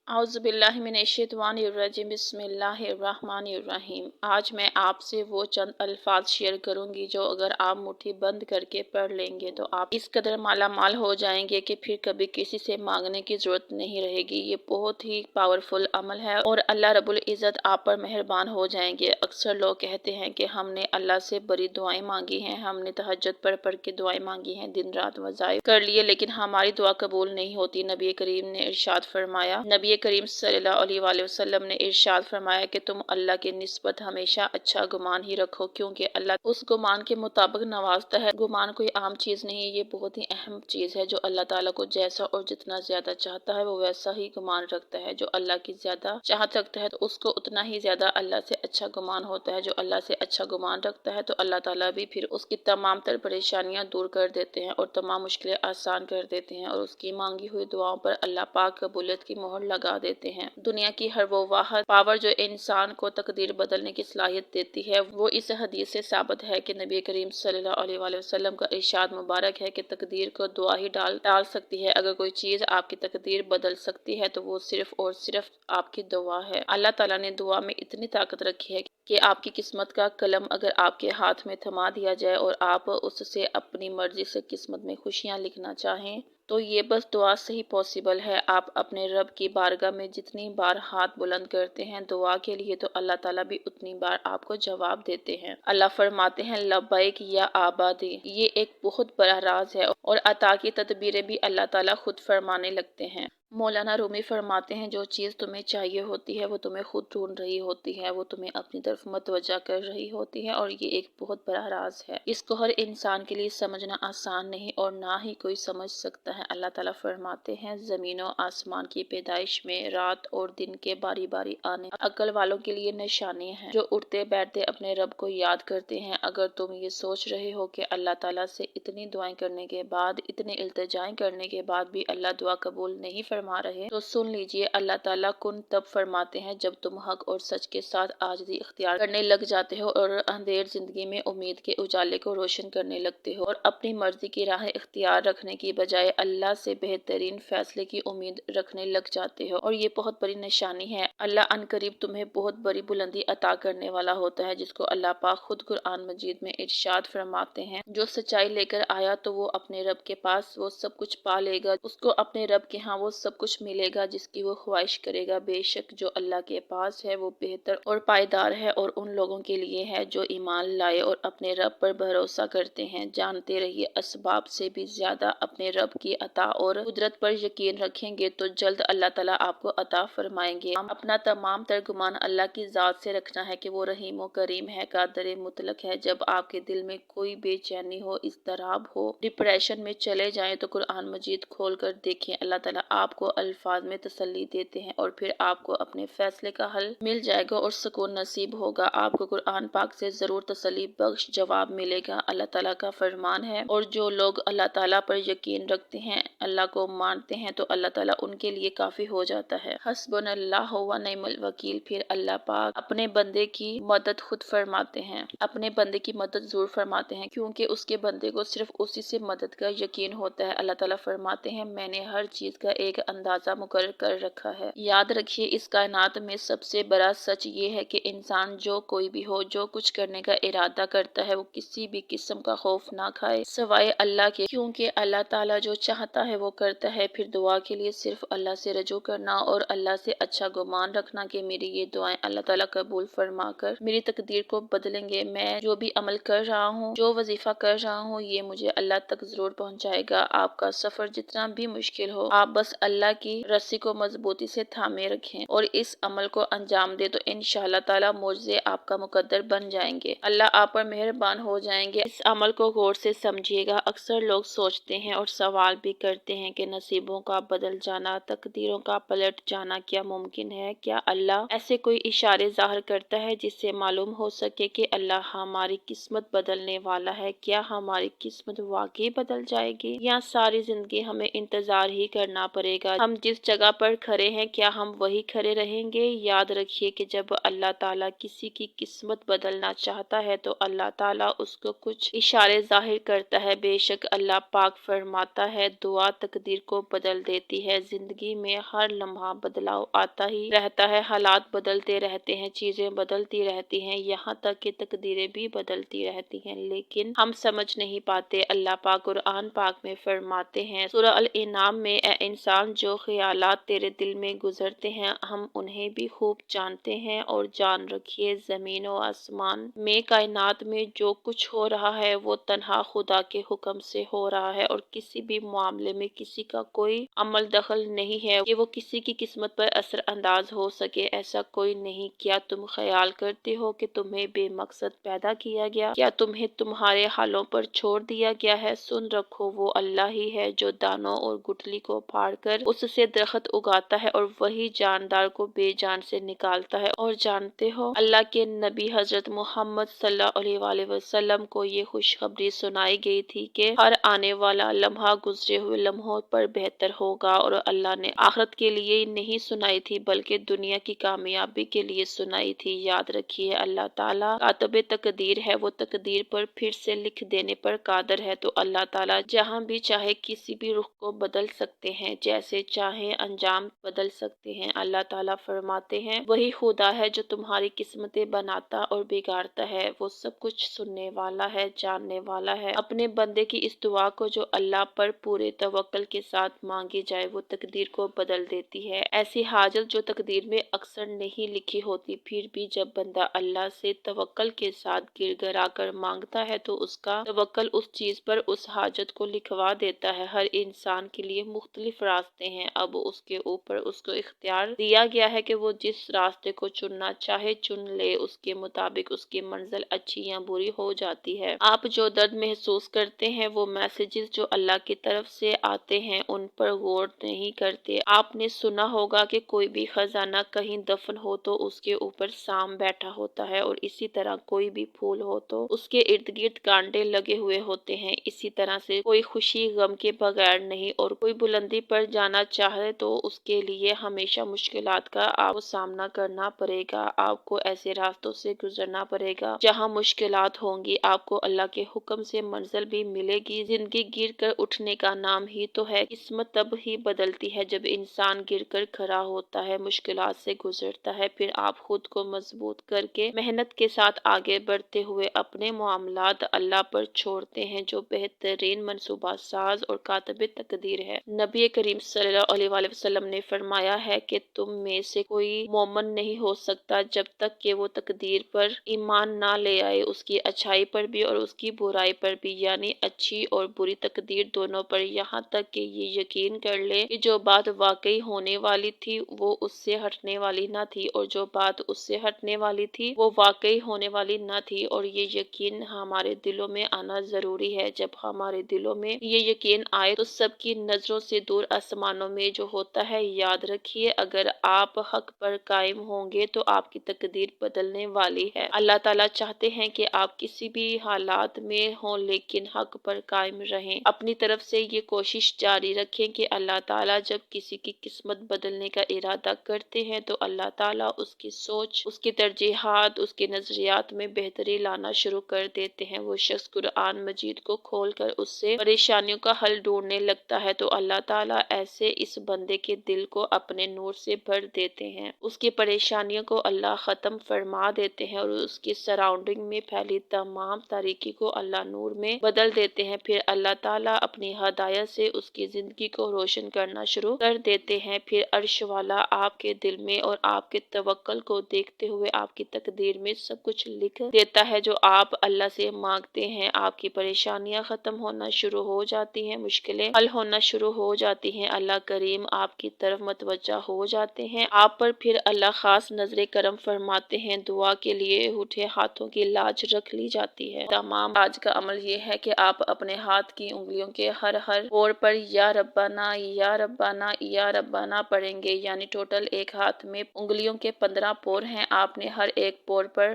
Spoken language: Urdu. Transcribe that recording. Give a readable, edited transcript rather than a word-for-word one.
اعوذ باللہ من الشیطان الرجیم، بسم اللہ الرحمن الرحیم۔ آج میں آپ سے وہ چند الفاظ شیئر کروں گی جو اگر آپ مٹھی بند کر کے پڑھ لیں گے تو آپ اس قدر مالا مال ہو جائیں گے کہ پھر کبھی کسی سے مانگنے کی ضرورت نہیں رہے گی۔ یہ بہت ہی پاورفل عمل ہے اور اللہ رب العزت آپ پر مہربان ہو جائیں گے۔ اکثر لوگ کہتے ہیں کہ ہم نے اللہ سے بڑی دعائیں مانگی ہیں، ہم نے تہجد پڑھ کے دعائیں مانگی ہیں، دن رات وظائف کر لیے، لیکن ہماری دعا قبول نہیں ہوتی۔ نبی کریم نے ارشاد فرمایا، نبی کریم صلی اللہ علیہ وآلہ وسلم نے ارشاد فرمایا کہ تم اللہ کی نسبت ہمیشہ اچھا گمان ہی رکھو، کیونکہ اللہ اس گمان کے مطابق نوازتا ہے۔ گمان کوئی عام چیز نہیں، یہ بہت ہی اہم چیز ہے۔ جو اللہ تعالیٰ کو جیسا اور جتنا زیادہ چاہتا ہے وہ ویسا ہی گمان رکھتا ہے۔ جو اللہ کی زیادہ چاہت رکھتا ہے تو اس کو اتنا ہی زیادہ اللہ سے اچھا گمان ہوتا ہے۔ جو اللہ سے اچھا گمان رکھتا ہے تو اللہ تعالیٰ بھی پھر اس کی تمام تر پریشانیاں دور کر دیتے ہیں اور تمام مشکلیں آسان کر دیتے ہیں، اور اس کی مانگی ہوئی دعاؤں پر اللہ پاک قبولیت کی مہر لگا دیتے ہیں۔ دنیا کی ہر وہ واحد پاور جو انسان کو تقدیر بدلنے کی صلاحیت دیتی ہے، وہ اس حدیث سے ثابت ہے کہ نبی کریم صلی اللہ علیہ وآلہ وسلم کا ارشاد مبارک ہے کہ تقدیر کو دعا ہی ڈال سکتی ہے۔ اگر کوئی چیز آپ کی تقدیر بدل سکتی ہے تو وہ صرف اور صرف آپ کی دعا ہے۔ اللہ تعالیٰ نے دعا میں اتنی طاقت رکھی ہے کہ آپ کی قسمت کا قلم اگر آپ کے ہاتھ میں تھما دیا جائے اور آپ اس سے اپنی مرضی سے قسمت میں خوشیاں لکھنا چاہیں تو یہ بس دعا سے ہی پاسبل ہے۔ آپ اپنے رب کی بارگاہ میں جتنی بار ہاتھ بلند کرتے ہیں دعا کے لیے تو اللہ تعالیٰ بھی اتنی بار آپ کو جواب دیتے ہیں۔ اللہ فرماتے ہیں، لبیک یا عبادی۔ یہ ایک بہت بڑا راز ہے اور عطا کی تدبیریں بھی اللہ تعالیٰ خود فرمانے لگتے ہیں۔ مولانا رومی فرماتے ہیں، جو چیز تمہیں چاہیے ہوتی ہے وہ تمہیں خود ڈھونڈ رہی ہوتی ہے، وہ تمہیں اپنی طرف متوجہ کر رہی ہوتی ہے، اور یہ ایک بہت بڑا راز ہے۔ اس کو ہر انسان کے لیے سمجھنا آسان نہیں اور نہ ہی کوئی سمجھ سکتا ہے۔ اللہ تعالیٰ فرماتے ہیں، زمین و آسمان کی پیدائش میں رات اور دن کے باری باری آنے عقل والوں کے لیے نشانی ہیں، جو اٹھتے بیٹھتے اپنے رب کو یاد کرتے ہیں۔ اگر تم یہ سوچ رہے ہو کہ اللہ تعالیٰ سے اتنی دعائیں کرنے کے بعد، اتنے التجائیں کرنے کے بعد بھی اللہ دعا قبول نہیں فرما رہے تو سن لیجئے، اللہ تعالیٰ کن تب فرماتے ہیں جب تم حق اور سچ کے ساتھ عاجزی اختیار کرنے لگ جاتے ہو اور اندھیر زندگی میں امید کے اجالے کو روشن کرنے لگتے ہو اور اپنی مرضی کی راہ اختیار رکھنے کی بجائے اللہ سے بہترین فیصلے کی امید رکھنے لگ جاتے ہو، اور یہ بہت بڑی نشانی ہے۔ اللہ عنقریب تمہیں بہت بڑی بلندی عطا کرنے والا ہوتا ہے، جس کو اللہ پاک خود قرآن مجید میں ارشاد فرماتے ہیں، جو سچائی لے کر آیا تو وہ اپنے رب کے پاس وہ سب کچھ پا لے گا، اس کو اپنے رب کے ہاں وہ سب کچھ ملے گا جس کی وہ خواہش کرے گا۔ بے شک جو اللہ کے پاس ہے وہ بہتر اور پائیدار ہے، اور ان لوگوں کے لیے ہے جو ایمان لائے اور اپنے رب پر بھروسہ کرتے ہیں۔ جانتے رہیے، اسباب سے بھی زیادہ اپنے رب کی عطا اور قدرت پر یقین رکھیں گے تو جلد اللہ تعالیٰ آپ کو عطا فرمائیں گے۔ اپنا تمام تر گمان اللہ کی ذات سے رکھنا ہے کہ وہ رحیم و کریم ہے، قادر مطلق ہے۔ جب آپ کے دل میں کوئی بے چینی ہو، اضطراب ہو، ڈپریشن میں چلے جائیں تو قرآن مجید کھول کر دیکھیں، اللہ تعالیٰ آپ کو الفاظ میں تسلی دیتے ہیں اور پھر آپ کو اپنے فیصلے کا حل مل جائے گا اور سکون نصیب ہوگا۔ آپ کو قرآن پاک سے ضرور تسلی بخش جواب ملے گا۔ اللہ تعالیٰ کا فرمان ہے، اور جو لوگ اللہ تعالیٰ پر یقین رکھتے ہیں، اللہ کو مانتے ہیں تو اللہ تعالیٰ ان کے لیے کافی ہو جاتا ہے۔ حسبنا اللہ و نعم الوکیل۔ پھر اللہ پاک اپنے بندے کی مدد خود فرماتے ہیں، اپنے بندے کی مدد ضرور فرماتے ہیں، کیونکہ اس کے بندے کو صرف اسی سے مدد کا یقین ہوتا ہے۔ اللہ تعالیٰ فرماتے ہیں، میں نے ہر چیز کا ایک اندازہ مقرر کر رکھا ہے۔ یاد رکھیے، اس کائنات میں سب سے بڑا سچ یہ ہے کہ انسان جو کوئی بھی ہو، جو کچھ کرنے کا ارادہ کرتا ہے وہ کسی بھی قسم کا خوف نہ کھائے سوائے اللہ کے، کیونکہ اللہ تعالیٰ جو چاہتا ہے وہ کرتا ہے۔ پھر دعا کے لیے صرف اللہ سے رجوع کرنا اور اللہ سے اچھا گمان رکھنا کہ میری یہ دعائیں اللہ تعالیٰ قبول فرما کر میری تقدیر کو بدلیں گے۔ میں جو بھی عمل کر رہا ہوں، جو وظیفہ کر رہا ہوں، یہ مجھے اللہ تک ضرور پہنچائے گا۔ آپ کا سفر جتنا بھی مشکل ہو، آپ بس اللہ کی رسی کو مضبوطی سے تھامے رکھیں اور اس عمل کو انجام دیں تو انشاءاللہ تعالیٰ معجزے آپ کا مقدر بن جائیں گے۔ اللہ آپ پر مہربان ہو جائیں گے۔ اس عمل کو غور سے سمجھیے گا۔ اکثر لوگ سوچتے ہیں اور سوال بھی کرتے ہیں کہ نصیبوں کا بدل جانا، تقدیروں کا پلٹ جانا کیا ممکن ہے؟ کیا اللہ ایسے کوئی اشارے ظاہر کرتا ہے جس سے معلوم ہو سکے کہ اللہ ہماری قسمت بدلنے والا ہے؟ کیا ہماری قسمت واقعی بدل جائے گی یا ساری زندگی ہمیں انتظار ہی کرنا پڑے گا ہم جس جگہ پر کھڑے ہیں کیا ہم وہی کھڑے رہیں گے؟ یاد رکھیے کہ جب اللہ تعالیٰ کسی کی قسمت بدلنا چاہتا ہے تو اللہ تعالیٰ اس کو کچھ اشارے ظاہر کرتا ہے۔ بے شک اللہ پاک فرماتا ہے دعا تقدیر کو بدل دیتی ہے۔ زندگی میں ہر لمحہ بدلاؤ آتا ہی رہتا ہے، حالات بدلتے رہتے ہیں، چیزیں بدلتی رہتی ہیں، یہاں تک کہ تقدیریں بھی بدلتی رہتی ہیں، لیکن ہم سمجھ نہیں پاتے۔ اللہ پاک قرآن پاک میں فرماتے ہیں سورہ الانعام میں، اے انسان جو خیالات تیرے دل میں گزرتے ہیں ہم انہیں بھی خوب جانتے ہیں، اور جان رکھیے زمین و آسمان میں کائنات میں جو کچھ ہو رہا ہے وہ تنہا خدا کے حکم سے ہو رہا ہے، اور کسی بھی معاملے میں کسی کا کوئی عمل دخل نہیں ہے کہ وہ کسی کی قسمت پر اثر انداز ہو سکے، ایسا کوئی نہیں۔ کیا تم خیال کرتے ہو کہ تمہیں بے مقصد پیدا کیا گیا؟ کیا تمہیں تمہارے حالوں پر چھوڑ دیا گیا ہے؟ سن رکھو وہ اللہ ہی ہے جو دانوں اور گٹھلی کو پھاڑ کر اس سے درخت اگاتا ہے، اور وہی جاندار کو بے جان سے نکالتا ہے۔ اور جانتے ہو اللہ کے نبی حضرت محمد صلی اللہ علیہ وآلہ وسلم کو یہ خوشخبری سنائی گئی تھی کہ ہر آنے والا لمحہ گزرے ہوئے لمحوں پر بہتر ہوگا، اور اللہ نے آخرت کے لیے نہیں سنائی تھی بلکہ دنیا کی کامیابی کے لیے سنائی تھی۔ یاد رکھیے اللہ تعالیٰ کاتب تقدیر ہے، وہ تقدیر پر پھر سے لکھ دینے پر قادر ہے، تو اللہ تعالیٰ جہاں بھی چاہے کسی بھی رخ کو بدل سکتے ہیں، جیسے چاہے انجام بدل سکتے ہیں۔ اللہ تعالیٰ فرماتے ہیں وہی خدا ہے جو تمہاری قسمتیں بناتا اور بگاڑتا ہے، وہ سب کچھ سننے والا ہے، جاننے والا ہے۔ اپنے بندے کی اس دعا کو جو اللہ پر پورے توکل کے ساتھ مانگی جائے وہ تقدیر کو بدل دیتی ہے۔ ایسی حاجت جو تقدیر میں اکثر نہیں لکھی ہوتی، پھر بھی جب بندہ اللہ سے توکل کے ساتھ گر گرا کر مانگتا ہے تو اس کا توکل اس چیز پر اس حاجت کو لکھوا دیتا ہے۔ ہر انسان کے لیے مختلف راستے ہیں، اب اس کے اوپر اس کو اختیار دیا گیا ہے کہ وہ جس راستے کو چننا چاہے چن لے، اس کے مطابق اس کی منزل اچھی یا بری ہو جاتی ہے۔ آپ جو درد محسوس کرتے ہیں وہ میسیجز جو اللہ کی طرف سے آتے ہیں ان پر غور نہیں کرتے۔ آپ نے سنا ہوگا کہ کوئی بھی خزانہ کہیں دفن ہو تو اس کے اوپر سانپ بیٹھا ہوتا ہے، اور اسی طرح کوئی بھی پھول ہو تو اس کے ارد گرد کانٹے لگے ہوئے ہوتے ہیں۔ اسی طرح سے کوئی خوشی غم کے بغیر نہیں، اور کوئی بلندی پر جانا چاہے تو اس کے لیے ہمیشہ مشکلات کا آپ کو سامنا کرنا پڑے گا۔ آپ کو ایسے راستوں سے گزرنا پڑے گا جہاں مشکلات ہوں گی، آپ کو اللہ کے حکم سے منزل بھی ملے گی۔ زندگی گر کر اٹھنے کا نام ہی تو ہے۔ قسمت تب ہی بدلتی ہے جب انسان گر کر کھڑا ہوتا ہے، مشکلات سے گزرتا ہے، پھر آپ خود کو مضبوط کر کے محنت کے ساتھ آگے بڑھتے ہوئے اپنے معاملات اللہ پر چھوڑتے ہیں جو بہترین منصوبہ ساز اور کاتب تقدیر ہے۔ نبی کریم صلی اللہ علیہ وآلہ وسلم نے فرمایا ہے کہ تم میں سے کوئی مومن نہیں ہو سکتا جب تک کہ وہ تقدیر پر ایمان نہ لے آئے، اس کی اچھائی پر بھی اور اس کی برائی پر بھی، یعنی اچھی اور بری تقدیر دونوں پر، یہاں تک کہ یہ یقین کر لے کہ جو بات واقعی ہونے والی تھی وہ اس سے ہٹنے والی نہ تھی، اور جو بات اس سے ہٹنے والی تھی وہ واقعی ہونے والی نہ تھی۔ اور یہ یقین ہمارے دلوں میں آنا ضروری ہے۔ جب ہمارے دلوں میں یہ یقین آئے تو سب کی نظروں سے دور آسمانوں میں جو ہوتا ہے، یاد رکھیے اگر آپ حق پر قائم ہوں گے تو آپ کی تقدیر بدلنے والی ہے۔ اللہ تعالیٰ چاہتے ہیں کہ آپ کسی بھی حالات میں ہوں لیکن حق پر قائم رہیں۔ اپنی طرف سے یہ کوشش جاری رکھیں کہ اللہ تعالیٰ جب کسی کی قسمت بدلنے کا ارادہ کرتے ہیں تو اللہ تعالیٰ اس کی سوچ، اس کی ترجیحات، اس کے نظریات میں بہتری لانا شروع کر دیتے ہیں۔ وہ شخص قرآن مجید کو کھول کر اس سے پریشانیوں کا حل ڈھونڈنے لگتا ہے تو اللہ تعالیٰ ایسے اس بندے کے دل کو اپنے نور سے بھر دیتے ہیں، اس کی پریشانیوں کو اللہ ختم فرما دیتے ہیں، اور اس کی سراؤنڈنگ میں پھیلی تمام تاریکی کو اللہ نور میں بدل دیتے ہیں۔ پھر اللہ تعالیٰ اپنی ہدایت سے اس کی زندگی کو روشن کرنا شروع کر دیتے ہیں۔ پھر عرش والا آپ کے دل میں اور آپ کے توکل کو دیکھتے ہوئے آپ کی تقدیر میں سب کچھ لکھ دیتا ہے جو آپ اللہ سے مانگتے ہیں۔ آپ کی پریشانیاں ختم ہونا شروع ہو جاتی ہیں، مشکلیں حل ہونا شروع ہو جاتی ہیں، اللہ کریم آپ کی طرف متوجہ ہو جاتے ہیں، آپ پر پھر اللہ خاص نظر کرم فرماتے ہیں، دعا کے لیے اٹھے ہاتھوں کی لاج رکھ لی جاتی ہے۔ تمام آج کا عمل یہ ہے کہ آپ اپنے ہاتھ کی انگلیوں کے ہر پور پر یا ربنا یا ربنا یا ربنا پڑھیں گے، یعنی ٹوٹل ایک ہاتھ میں انگلیوں کے 15 پور ہیں، آپ نے ہر ایک پور پر